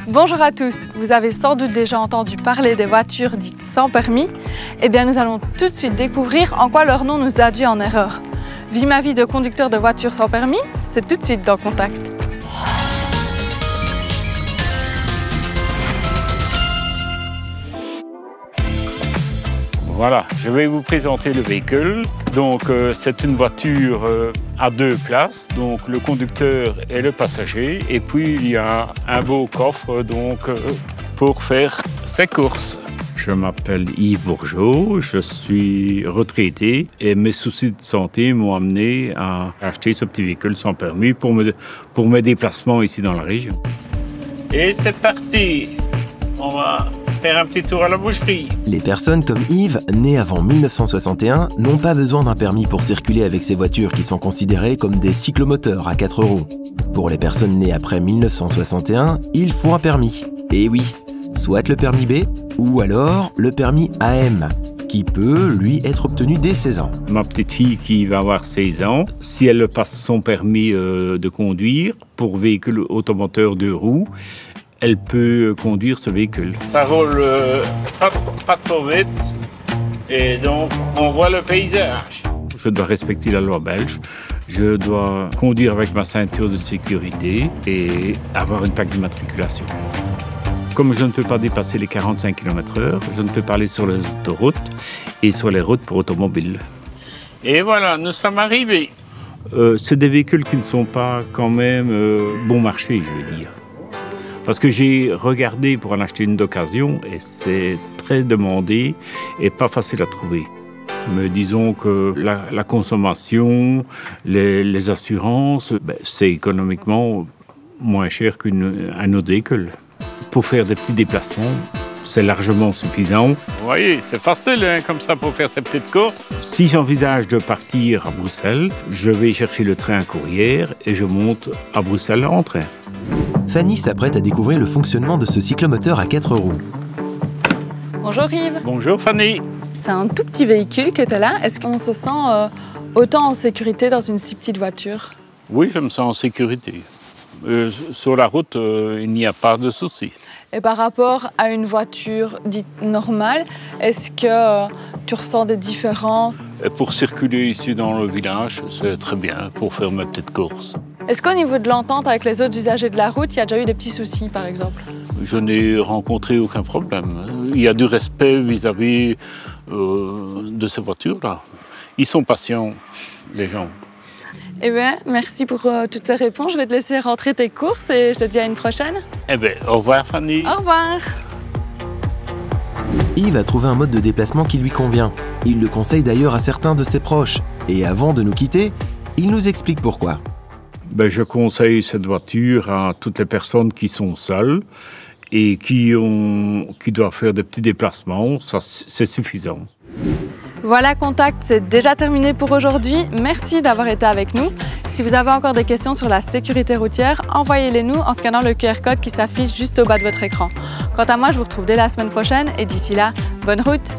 Bonjour à tous, vous avez sans doute déjà entendu parler des voitures dites sans permis. Eh bien nous allons tout de suite découvrir en quoi leur nom nous induit en erreur. Vie ma vie de conducteur de voiture sans permis, c'est tout de suite dans Contact. Voilà, je vais vous présenter le véhicule. Donc c'est une voiture à 2 places, donc le conducteur et le passager. Et puis il y a un beau coffre donc, pour faire ses courses. Je m'appelle Yves Bourgeot, je suis retraité et mes soucis de santé m'ont amené à acheter ce petit véhicule sans permis pour mes déplacements ici dans la région. Et c'est parti, on va faire un petit tour à la boucherie. Les personnes comme Yves, nées avant 1961, n'ont pas besoin d'un permis pour circuler avec ces voitures qui sont considérées comme des cyclomoteurs à 4 roues. Pour les personnes nées après 1961, il faut un permis. Et oui, soit le permis B ou alors le permis AM, qui peut, lui, être obtenu dès 16 ans. Ma petite fille qui va avoir 16 ans, si elle passe son permis de conduire pour véhicule automoteur 2 roues, elle peut conduire ce véhicule. Ça roule pas trop vite et donc on voit le paysage. Je dois respecter la loi belge, je dois conduire avec ma ceinture de sécurité et avoir une plaque d'immatriculation. Comme je ne peux pas dépasser les 45 km/h, je ne peux pas aller sur les autoroutes et sur les routes pour automobiles. Et voilà, nous sommes arrivés. C'est des véhicules qui ne sont pas quand même bon marché, je veux dire. Parce que j'ai regardé pour en acheter une d'occasion et c'est très demandé et pas facile à trouver. Mais disons que la consommation, les assurances, c'est économiquement moins cher qu'un autre véhicule. Pour faire des petits déplacements, c'est largement suffisant. Vous voyez, c'est facile hein, comme ça pour faire ces petites courses. Si j'envisage de partir à Bruxelles, je vais chercher le train Courrières et je monte à Bruxelles en train. Fanny s'apprête à découvrir le fonctionnement de ce cyclomoteur à 4 roues. Bonjour Yves. Bonjour Fanny. C'est un tout petit véhicule que tu as là. Est-ce qu'on se sent autant en sécurité dans une si petite voiture? Oui, je me sens en sécurité. Sur la route, il n'y a pas de souci. Et par rapport à une voiture dite normale, est-ce que tu ressens des différences? Et pour circuler ici dans le village, c'est très bien pour faire mes petites courses. Est-ce qu'au niveau de l'entente avec les autres usagers de la route, il y a déjà eu des petits soucis par exemple? Je n'ai rencontré aucun problème. Il y a du respect vis-à-vis de ces voitures-là. Ils sont patients, les gens. Eh bien, merci pour toutes ces réponses. Je vais te laisser rentrer tes courses et je te dis à une prochaine. Eh bien, au revoir Fanny. Au revoir. Yves a trouvé un mode de déplacement qui lui convient. Il le conseille d'ailleurs à certains de ses proches. Et avant de nous quitter, il nous explique pourquoi. Je conseille cette voiture à toutes les personnes qui sont seules et qui doivent faire des petits déplacements. Ça, c'est suffisant. Voilà, Contact, c'est déjà terminé pour aujourd'hui. Merci d'avoir été avec nous. Si vous avez encore des questions sur la sécurité routière, envoyez-les-nous en scannant le QR code qui s'affiche juste au bas de votre écran. Quant à moi, je vous retrouve dès la semaine prochaine et d'ici là, bonne route!